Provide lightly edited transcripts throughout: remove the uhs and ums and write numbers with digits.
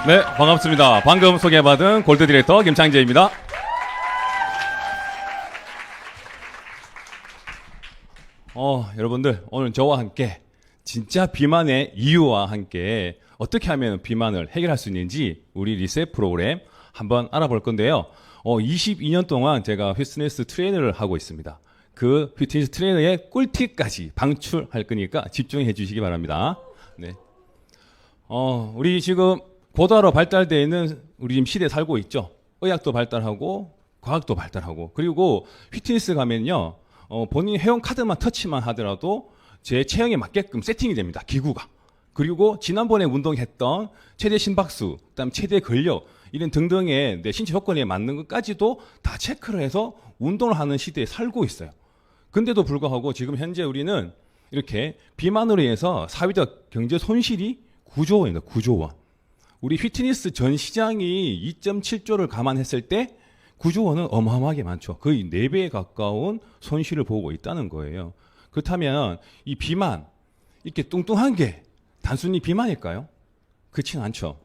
네, 반갑습니다. 방금 소개받은 골드 디렉터 김창재입니다. 여러분들 오늘 저와 함께 진짜 비만의 이유와 함께 어떻게 하면 비만을 해결할 수 있는지 우리 리셋 프로그램 한번 알아볼 건데요. 22년 동안 제가 피트니스 트레이너를 하고 있습니다. 그 피트니스 트레이너의 꿀팁까지 방출할 거니까 집중해 주시기 바랍니다. 네. 우리 지금 고도로 발달되어 있는 우리 지금 시대에 살고 있죠. 의학도 발달하고 과학도 발달하고, 그리고 피트니스 가면요, 본인 회원 카드만 터치만 하더라도 제 체형에 맞게끔 세팅이 됩니다. 기구가. 그리고 지난번에 운동했던 최대 심박수, 그다음 최대 근력 이런 등등의 내 신체 조건에 맞는 것까지도 다 체크를 해서 운동을 하는 시대에 살고 있어요. 근데도 불구하고 지금 현재 우리는 이렇게 비만으로 인해서 사회적 경제 손실이 9조 원입니다. 9조 원. 우리 피트니스 전 시장이 2.7조를 감안했을 때 9조 원은 어마어마하게 많죠. 거의 4배에 가까운 손실을 보고 있다는 거예요. 그렇다면 이 비만, 이렇게 뚱뚱한 게 단순히 비만일까요? 그렇진 않죠.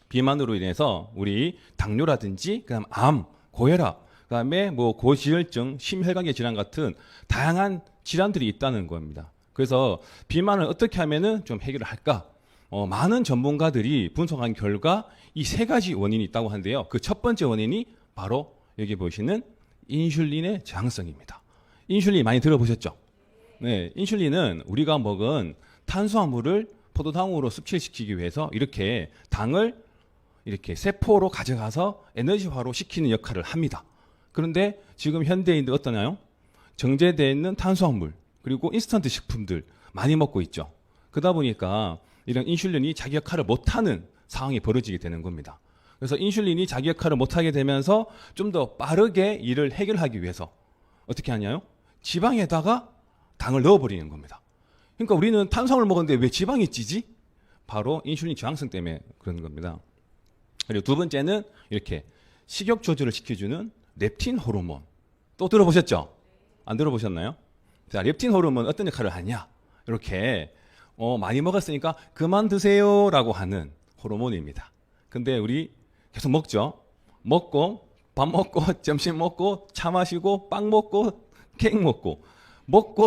비만으로 인해서 우리 당뇨라든지 그다음 암, 고혈압, 그다음에 뭐 고지혈증, 심혈관계 질환 같은 다양한 질환들이 있다는 겁니다. 그래서 비만을 어떻게 하면은 좀 해결을 할까? 많은 전문가들이 분석한 결과 이 3가지 원인이 있다고 하는데요. 그 첫 번째 원인이 바로 여기 보시는 인슐린의 저항성입니다. 인슐린 많이 들어보셨죠? 네, 인슐린은 우리가 먹은 탄수화물을 포도당으로 습질시키기 위해서 이렇게 당을 이렇게 세포로 가져가서 에너지화로 시키는 역할을 합니다. 그런데 지금 현대인들 어떠나요? 정제되어 있는 탄수화물 그리고 인스턴트 식품들 많이 먹고 있죠. 그러다 보니까 이런 인슐린이 자기 역할을 못하는 상황이 벌어지게 되는 겁니다. 그래서 인슐린이 자기 역할을 못하게 되면서 좀 더 빠르게 이를 해결하기 위해서 어떻게 하냐요? 지방에다가 당을 넣어버리는 겁니다. 그러니까 우리는 탄수화물 먹었는데 왜 지방이 찌지? 바로 인슐린 저항성 때문에 그런 겁니다. 그리고 두 번째는 이렇게 식욕 조절을 시켜주는 렙틴 호르몬. 또 들어보셨죠? 안 들어보셨나요? 자, 렙틴 호르몬 어떤 역할을 하냐? 이렇게 많이 먹었으니까 그만 드세요라고 하는 호르몬입니다. 근데 우리 계속 먹죠. 먹고 밥 먹고 점심 먹고 차 마시고 빵 먹고 케이크 먹고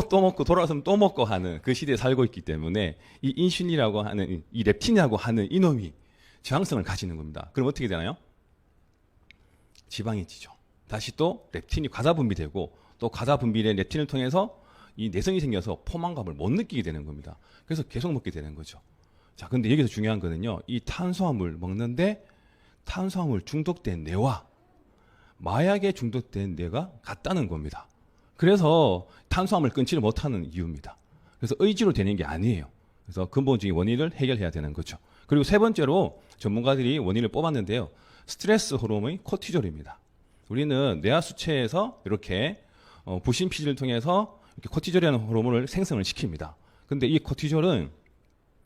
또 먹고 돌아서면 또 먹고 하는 그 시대에 살고 있기 때문에 이 인슐린이라고 하는 이 렙틴이라고 하는 이놈이 저항성을 가지는 겁니다. 그럼 어떻게 되나요? 지방이 찌죠. 다시 또 렙틴이 과다 분비되고 또 과다 분비된 렙틴을 통해서 이 내성이 생겨서 포만감을 못 느끼게 되는 겁니다. 그래서 계속 먹게 되는 거죠. 자, 근데 여기서 중요한 거는요, 이 탄수화물 먹는데 탄수화물 중독된 뇌와 마약에 중독된 뇌가 같다는 겁니다. 그래서 탄수화물 끊지를 못하는 이유입니다. 그래서 의지로 되는 게 아니에요. 그래서 근본적인 원인을 해결해야 되는 거죠. 그리고 세 번째로 전문가들이 원인을 뽑았는데요, 스트레스 호르몬이 코티졸입니다. 우리는 뇌하 수체에서 이렇게 부신 피질을 통해서 이렇게 코티졸이라는 호르몬을 생성을 시킵니다. 근데 이 코티졸은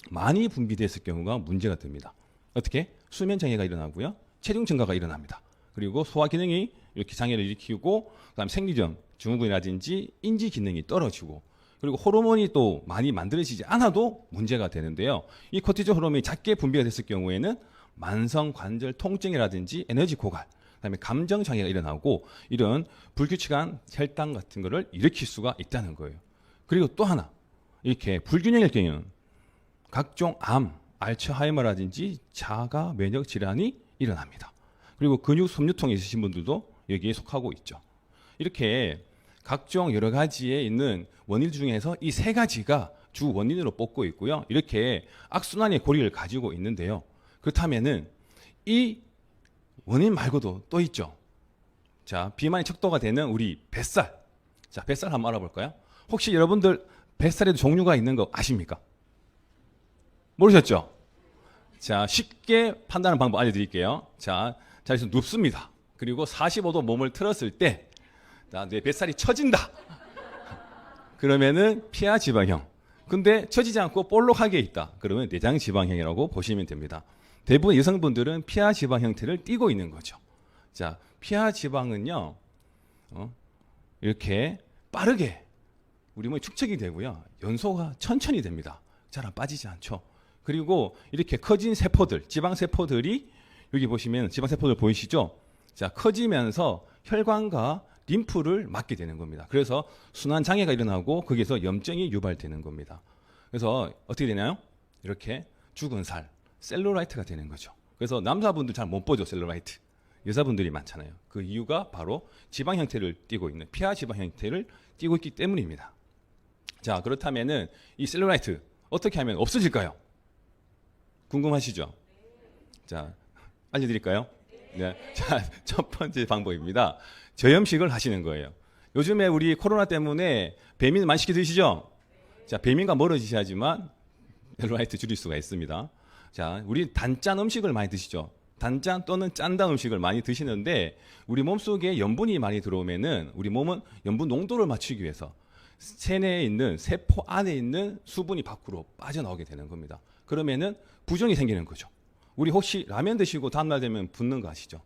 많이 분비됐을 경우가 문제가 됩니다. 어떻게? 수면 장애가 일어나고요, 체중 증가가 일어납니다. 그리고 소화 기능이 이렇게 장애를 일으키고, 그다음 생리전, 증후군이라든지 인지 기능이 떨어지고, 그리고 호르몬이 또 많이 만들어지지 않아도 문제가 되는데요. 이 코티졸 호르몬이 작게 분비가 됐을 경우에는 만성 관절 통증이라든지 에너지 고갈, 그다음에 감정 장애가 일어나고 이런 불규칙한 혈당 같은 거를 일으킬 수가 있다는 거예요. 그리고 또 하나, 이렇게 불균형일 경우는 각종 암, 알츠하이머라든지 자가 면역 질환이 일어납니다. 그리고 근육 섬유통이 있으신 분들도 여기에 속하고 있죠. 이렇게 각종 여러 가지에 있는 원인 중에서 이 3가지가 주 원인으로 뽑고 있고요. 이렇게 악순환의 고리를 가지고 있는데요. 그렇다면은 이 원인 말고도 또 있죠. 자, 비만이 척도가 되는 우리 뱃살. 자, 뱃살 한번 알아볼까요? 혹시 여러분들 뱃살에도 종류가 있는 거 아십니까? 모르셨죠? 자, 쉽게 판단하는 방법 알려드릴게요. 자, 자리에서 눕습니다. 그리고 45도 몸을 틀었을 때, 내 뱃살이 처진다. 그러면은 피하 지방형. 근데 처지지 않고 볼록하게 있다. 그러면 내장 지방형이라고 보시면 됩니다. 대부분 여성분들은 피하 지방 형태를 띠고 있는 거죠. 자, 피하 지방은요, 이렇게 빠르게 우리 몸에 축적이 되고요, 연소가 천천히 됩니다. 잘 안 빠지지 않죠. 그리고 이렇게 커진 세포들, 지방세포들이 여기 보시면 지방세포들 보이시죠? 자, 커지면서 혈관과 림프를 막게 되는 겁니다. 그래서 순환장애가 일어나고 거기에서 염증이 유발되는 겁니다. 그래서 어떻게 되나요? 이렇게 죽은 살, 셀룰라이트가 되는 거죠. 그래서 남자분들 잘 못 보죠, 셀룰라이트. 여자분들이 많잖아요. 그 이유가 바로 지방 형태를 띠고 있는, 피하 지방 형태를 띠고 있기 때문입니다. 자, 그렇다면은 이 셀룰라이트 어떻게 하면 없어질까요? 궁금하시죠? 자, 알려드릴까요? 네. 자, 첫 번째 방법입니다. 저염식을 하시는 거예요. 요즘에 우리 코로나 때문에 배민 많이 시켜 드시죠? 자, 배민과 멀어지셔야지만 셀룰라이트 줄일 수가 있습니다. 자, 우리 단짠 음식을 많이 드시죠? 단짠 또는 짠단 음식을 많이 드시는데 우리 몸속에 염분이 많이 들어오면은 우리 몸은 염분 농도를 맞추기 위해서 체내에 있는 세포 안에 있는 수분이 밖으로 빠져나오게 되는 겁니다. 그러면은 부종이 생기는 거죠. 우리 혹시 라면 드시고 다음날 되면 붓는 거 아시죠?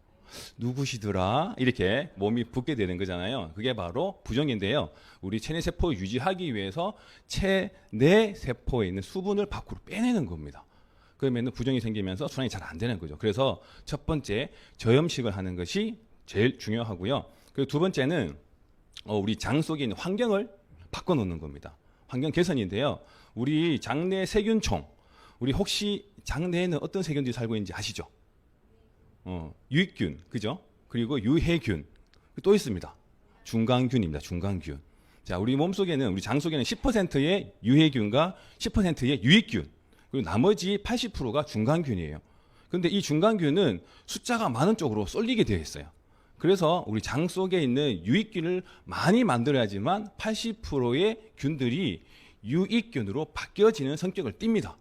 누구시더라? 이렇게 몸이 붓게 되는 거잖아요. 그게 바로 부종인데요. 우리 체내 세포 유지하기 위해서 체내 세포에 있는 수분을 밖으로 빼내는 겁니다. 그러면 부종이 생기면서 순환이 잘 안 되는 거죠. 그래서 첫 번째 저염식을 하는 것이 제일 중요하고요. 그리고 두 번째는 우리 장 속에 있는 환경을 바꿔놓는 겁니다. 환경 개선인데요. 우리 장내 세균총, 우리 혹시 장내에는 어떤 세균들이 살고 있는지 아시죠? 유익균, 그죠? 그리고 유해균, 또 있습니다. 중간균입니다. 중간균. 자, 우리 몸 속에는, 우리 장 속에는 10%의 유해균과 10%의 유익균, 그리고 나머지 80%가 중간균이에요. 그런데 이 중간균은 숫자가 많은 쪽으로 쏠리게 되어 있어요. 그래서 우리 장 속에 있는 유익균을 많이 만들어야지만 80%의 균들이 유익균으로 바뀌어지는 성격을 띱니다.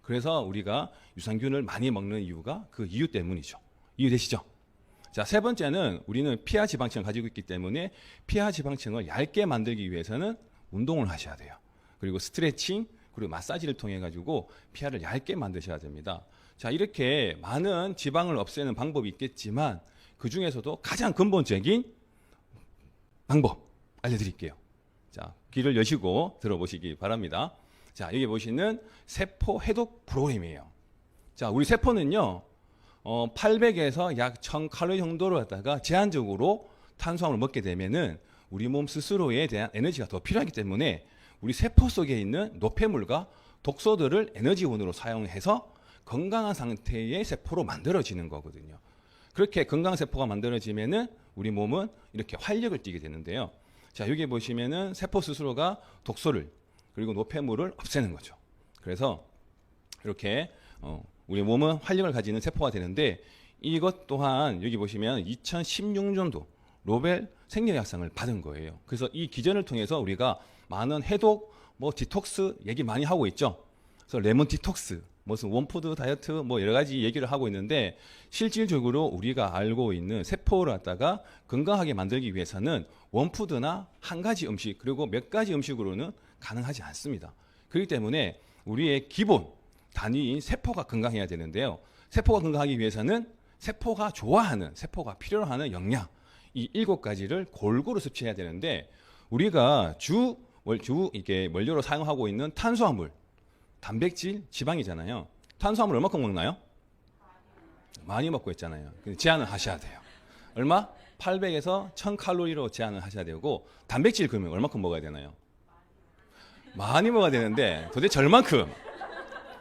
그래서 우리가 유산균을 많이 먹는 이유가 그 이유 때문이죠. 이해되시죠? 자, 세 번째는 우리는 피하 지방층을 가지고 있기 때문에 피하 지방층을 얇게 만들기 위해서는 운동을 하셔야 돼요. 그리고 스트레칭, 그리고 마사지를 통해 가지고 피하를 얇게 만드셔야 됩니다. 자, 이렇게 많은 지방을 없애는 방법이 있겠지만 그 중에서도 가장 근본적인 방법 알려드릴게요. 자, 귀를 여시고 들어보시기 바랍니다. 자, 여기 보시는 세포 해독 프로그램이에요. 자, 우리 세포는요, 800에서 약 1000칼로리 정도로 갖다가 제한적으로 탄수화물을 먹게 되면은 우리 몸 스스로에 대한 에너지가 더 필요하기 때문에 우리 세포 속에 있는 노폐물과 독소들을 에너지원으로 사용해서 건강한 상태의 세포로 만들어지는 거거든요. 그렇게 건강한 세포가 만들어지면은 우리 몸은 이렇게 활력을 띠게 되는데요. 자, 여기 보시면은 세포 스스로가 독소를 그리고 노폐물을 없애는 거죠. 그래서 이렇게 우리 몸은 활력을 가지는 세포가 되는데 이것 또한 여기 보시면 2016년도 노벨 생리학상을 받은 거예요. 그래서 이 기전을 통해서 우리가 많은 해독, 디톡스 얘기 많이 하고 있죠. 그래서 레몬 디톡스, 무슨 원푸드 다이어트 여러 가지 얘기를 하고 있는데 실질적으로 우리가 알고 있는 세포를 갖다가 건강하게 만들기 위해서는 원푸드나 한 가지 음식 그리고 몇 가지 음식으로는 가능하지 않습니다. 그렇기 때문에 우리의 기본 단위인 세포가 건강해야 되는데요. 세포가 건강하기 위해서는 세포가 좋아하는, 세포가 필요로 하는 영양 이 7가지를 골고루 섭취해야 되는데 우리가 이게 원료로 사용하고 있는 탄수화물, 단백질, 지방이잖아요. 탄수화물 얼마큼 먹나요? 많이 먹고 있잖아요. 제한을 하셔야 돼요. 얼마? 800에서 1000칼로리로 제한을 하셔야 되고 단백질 그러면 얼마큼 먹어야 되나요? 많이 먹어야 되는데 도대체 얼만큼?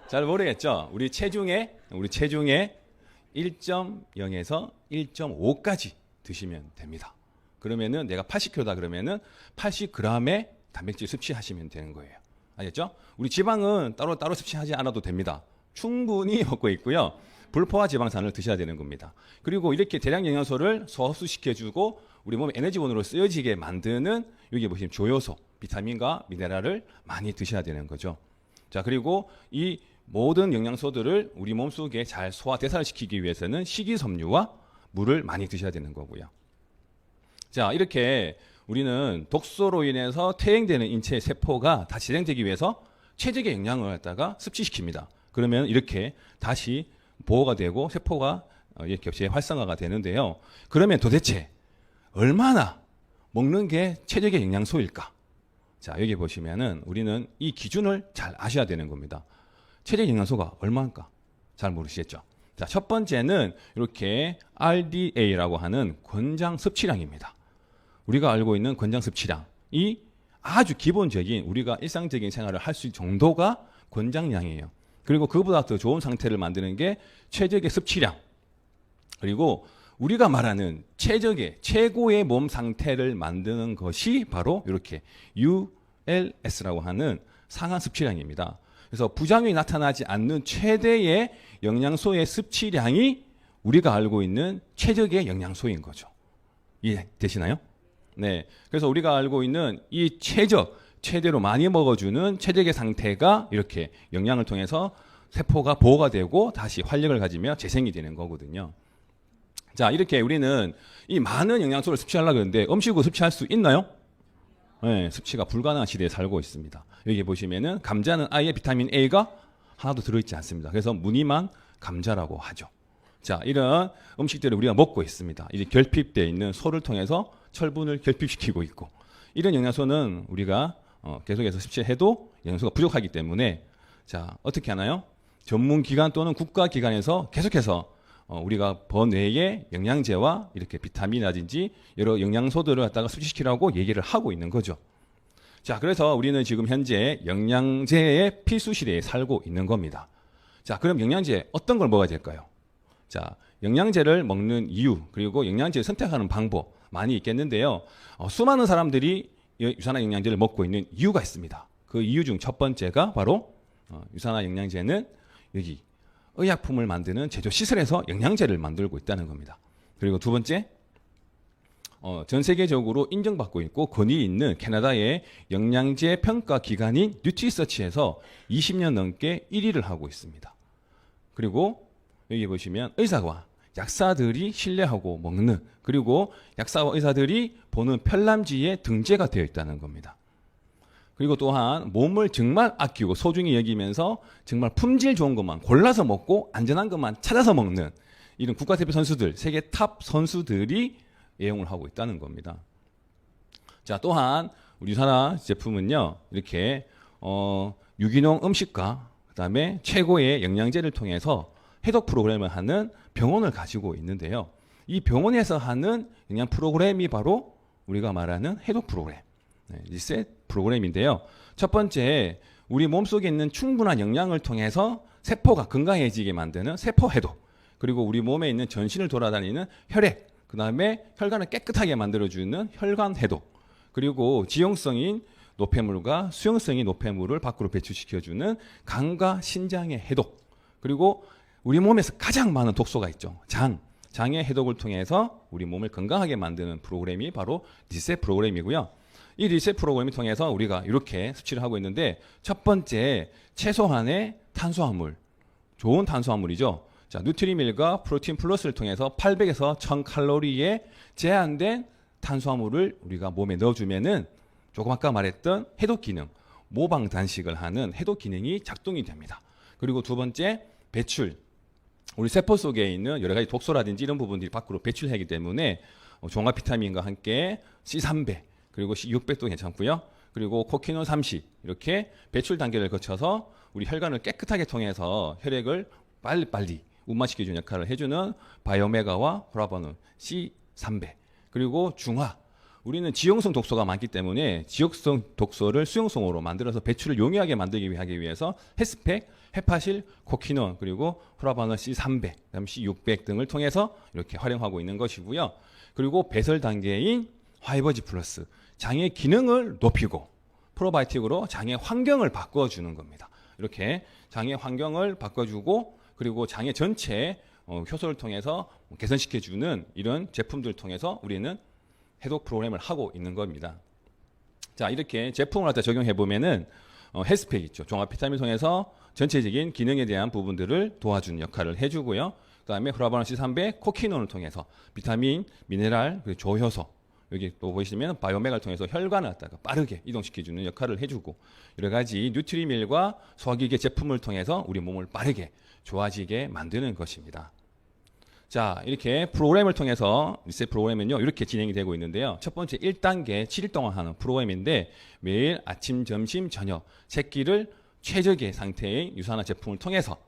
잘 모르겠죠? 우리 체중의 1.0에서 1.5까지 드시면 됩니다. 그러면은 내가 80kg다 그러면은 80g의 단백질 섭취하시면 되는 거예요. 알겠죠? 우리 지방은 따로 섭취하지 않아도 됩니다. 충분히 먹고 있고요. 불포화 지방산을 드셔야 되는 겁니다. 그리고 이렇게 대량 영양소를 소흡수시켜주고 우리 몸의 에너지원으로 쓰여지게 만드는 여기 보시면 조효소, 비타민과 미네랄을 많이 드셔야 되는 거죠. 자, 그리고 이 모든 영양소들을 우리 몸속에 잘 소화 대사를 시키기 위해서는 식이섬유와 물을 많이 드셔야 되는 거고요. 자, 이렇게 우리는 독소로 인해서 퇴행되는 인체 세포가 다시 재생되기 위해서 최적의 영양을 갖다가 섭취시킵니다. 그러면 이렇게 다시 보호가 되고 세포가 이렇게 재활성화가 되는데요. 그러면 도대체 얼마나 먹는 게 최적의 영양소일까? 자, 여기 보시면은 우리는 이 기준을 잘 아셔야 되는 겁니다. 최적 영양소가 얼마인가? 잘 모르시겠죠? 자, 첫 번째는 이렇게 RDA라고 하는 권장 섭취량입니다. 우리가 알고 있는 권장 섭취량이 아주 기본적인 우리가 일상적인 생활을 할 수 있는 정도가 권장량이에요. 그리고 그보다 더 좋은 상태를 만드는 게 최적의 섭취량. 그리고 우리가 말하는 최고의 몸 상태를 만드는 것이 바로 이렇게 ULS라고 하는 상한 섭취량입니다. 그래서 부작용이 나타나지 않는 최대의 영양소의 섭취량이 우리가 알고 있는 최적의 영양소인 거죠. 이해되시나요? 네. 그래서 우리가 알고 있는 이 최대로 많이 먹어주는 최적의 상태가 이렇게 영양을 통해서 세포가 보호가 되고 다시 활력을 가지며 재생이 되는 거거든요. 자, 이렇게 우리는 이 많은 영양소를 섭취하려고 하는데 음식으로 섭취할 수 있나요? 네, 섭취가 불가능한 시대에 살고 있습니다. 여기 보시면은 감자는 아예 비타민 A가 하나도 들어있지 않습니다. 그래서 무늬만 감자라고 하죠. 자, 이런 음식들을 우리가 먹고 있습니다. 이제 결핍되어 있는 소를 통해서 철분을 결핍시키고 있고, 이런 영양소는 우리가 계속해서 섭취해도 영양소가 부족하기 때문에, 자, 어떻게 하나요? 전문기관 또는 국가기관에서 계속해서 우리가 번외의 영양제와 이렇게 비타민이라든지 여러 영양소들을 갖다가 섭취시키라고 얘기를 하고 있는 거죠. 자, 그래서 우리는 지금 현재 영양제의 필수 시대에 살고 있는 겁니다. 자, 그럼 영양제 어떤 걸 먹어야 될까요? 자, 영양제를 먹는 이유, 그리고 영양제를 선택하는 방법 많이 있겠는데요. 수많은 사람들이 유산화 영양제를 먹고 있는 이유가 있습니다. 그 이유 중 첫 번째가 바로 유산화 영양제는 여기 의약품을 만드는 제조 시설에서 영양제를 만들고 있다는 겁니다. 그리고 두 번째, 전 세계적으로 인정받고 있고 권위 있는 캐나다의 영양제 평가 기관인 뉴트리서치에서 20년 넘게 1위를 하고 있습니다. 그리고 여기 보시면 의사와 약사들이 신뢰하고 먹는, 그리고 약사와 의사들이 보는 편람지에 등재가 되어 있다는 겁니다. 그리고 또한 몸을 정말 아끼고 소중히 여기면서 정말 품질 좋은 것만 골라서 먹고 안전한 것만 찾아서 먹는 이런 국가대표 선수들, 세계 탑 선수들이 애용을 하고 있다는 겁니다. 자, 또한 우리 유산화 제품은요, 이렇게 유기농 음식과 그다음에 최고의 영양제를 통해서 해독 프로그램을 하는 병원을 가지고 있는데요. 이 병원에서 하는 영양 프로그램이 바로 우리가 말하는 해독 프로그램, 리셋 프로그램인데요. 첫 번째, 우리 몸속에 있는 충분한 영양을 통해서 세포가 건강해지게 만드는 세포 해독, 그리고 우리 몸에 있는 전신을 돌아다니는 혈액, 그 다음에 혈관을 깨끗하게 만들어주는 혈관 해독, 그리고 지용성인 노폐물과 수용성인 노폐물을 밖으로 배출시켜주는 간과 신장의 해독, 그리고 우리 몸에서 가장 많은 독소가 있죠. 장의 해독을 통해서 우리 몸을 건강하게 만드는 프로그램이 바로 리셋 프로그램이고요. 이 리셋 프로그램을 통해서 우리가 이렇게 섭취를 하고 있는데, 첫 번째, 최소한의 탄수화물, 좋은 탄수화물이죠. 자, 누트리밀과 프로틴 플러스를 통해서 800에서 1000칼로리의 제한된 탄수화물을 우리가 몸에 넣어주면은 조금 아까 말했던 해독 기능, 모방 단식을 하는 해독 기능이 작동이 됩니다. 그리고 두 번째, 배출. 우리 세포 속에 있는 여러 가지 독소라든지 이런 부분들이 밖으로 배출하기 때문에 종합 비타민과 함께 C300, 그리고 C600도 괜찮고요. 그리고 코키논 30, 이렇게 배출 단계를 거쳐서 우리 혈관을 깨끗하게 통해서 혈액을 빨리빨리 운반시켜주는 역할을 해주는 바이오메가와 호라바논 C300, 그리고 중화. 우리는 지용성 독소가 많기 때문에 지용성 독소를 수용성으로 만들어서 배출을 용이하게 만들기 하기 위해서 헤스펙, 헤파실, 코키논, 그리고 호라바논 C300, 그다음 C600 등을 통해서 이렇게 활용하고 있는 것이고요. 그리고 배설 단계인 화이버지 플러스, 장의 기능을 높이고 프로바이오틱으로 장의 환경을 바꿔주는 겁니다. 이렇게 장의 환경을 바꿔주고, 그리고 장의 전체 효소를 통해서 개선시켜주는 이런 제품들을 통해서 우리는 해독 프로그램을 하고 있는 겁니다. 자, 이렇게 제품을 갖다 적용해 보면은 헬스팩 있죠. 종합 비타민 통해서 전체적인 기능에 대한 부분들을 도와주는 역할을 해주고요. 그다음에 호라바논 C300, 코키논을 통해서 비타민, 미네랄, 그리고 조효소, 여기 또 보시면 바이오메가를 통해서 혈관을 갖다가 빠르게 이동시켜주는 역할을 해주고, 여러 가지 뉴트리밀과 소화기계 제품을 통해서 우리 몸을 빠르게 좋아지게 만드는 것입니다. 자, 이렇게 프로그램을 통해서 리셋 프로그램은요, 이렇게 진행이 되고 있는데요. 첫 번째 1단계 7일 동안 하는 프로그램인데, 매일 아침, 점심, 저녁 3끼를 최적의 상태의 유산화 제품을 통해서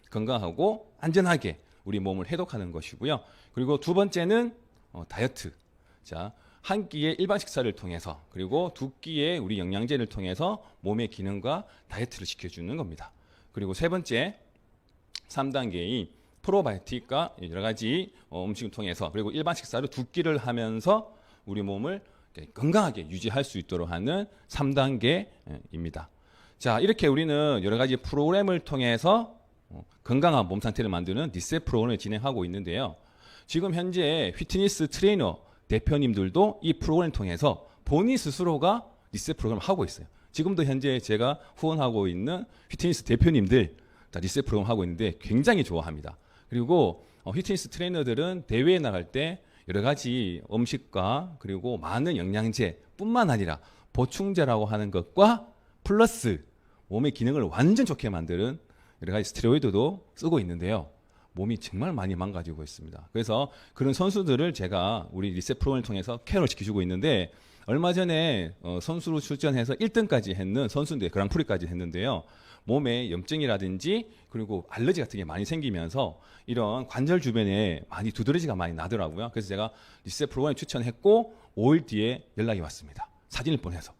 건강하고 안전하게 우리 몸을 해독하는 것이고요. 그리고 두 번째는 다이어트. 자, 한 끼의 일반 식사를 통해서 그리고 두 끼의 우리 영양제를 통해서 몸의 기능과 다이어트를 시켜주는 겁니다. 그리고 세 번째 3단계의 프로바이오틱과 여러 가지 음식을 통해서 그리고 일반 식사를 두 끼를 하면서 우리 몸을 건강하게 유지할 수 있도록 하는 3단계입니다. 자, 이렇게 우리는 여러 가지 프로그램을 통해서 건강한 몸 상태를 만드는 리셋 프로그램을 진행하고 있는데요. 지금 현재 피트니스 트레이너 대표님들도 이 프로그램을 통해서 본인 스스로가 리셋 프로그램을 하고 있어요. 지금도 현재 제가 후원하고 있는 피트니스 대표님들 리셋 프로그램 하고 있는데 굉장히 좋아합니다. 그리고 피트니스 트레이너들은 대회에 나갈 때 여러 가지 음식과 그리고 많은 영양제뿐만 아니라 보충제라고 하는 것과 플러스 몸의 기능을 완전 좋게 만드는 여러 가지 스테로이드도 쓰고 있는데요. 몸이 정말 많이 망가지고 있습니다. 그래서 그런 선수들을 제가 우리 리셋 프로그램을 통해서 케어를 시켜주고 있는데 얼마 전에 선수로 출전해서 1등까지 했는 선수인데 그랑프리까지 했는데요. 몸에 염증이라든지 그리고 알러지 같은 게 많이 생기면서 이런 관절 주변에 많이 두드러지가 많이 나더라고요. 그래서 제가 리셋 프로그램 추천했고 5일 뒤에 연락이 왔습니다. 사진을 보내서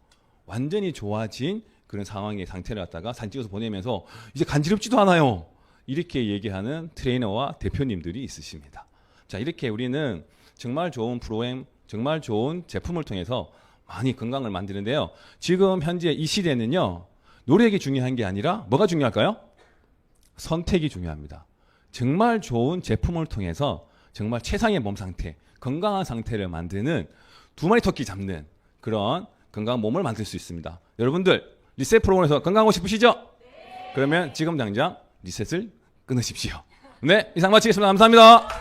완전히 좋아진 그런 상황의 상태를 갖다가 사진 찍어서 보내면서 이제 간지럽지도 않아요. 이렇게 얘기하는 트레이너와 대표님들이 있으십니다. 자, 이렇게 우리는 정말 좋은 프로그램, 정말 좋은 제품을 통해서 많이 건강을 만드는데요. 지금 현재 이 시대는요. 노력이 중요한 게 아니라 뭐가 중요할까요? 선택이 중요합니다. 정말 좋은 제품을 통해서 정말 최상의 몸 상태, 건강한 상태를 만드는 두 마리 토끼 잡는 그런 건강한 몸을 만들 수 있습니다. 여러분들 리셋 프로그램에서 건강하고 싶으시죠? 네. 그러면 지금 당장 리셋을 끊으십시오. 네, 이상 마치겠습니다. 감사합니다.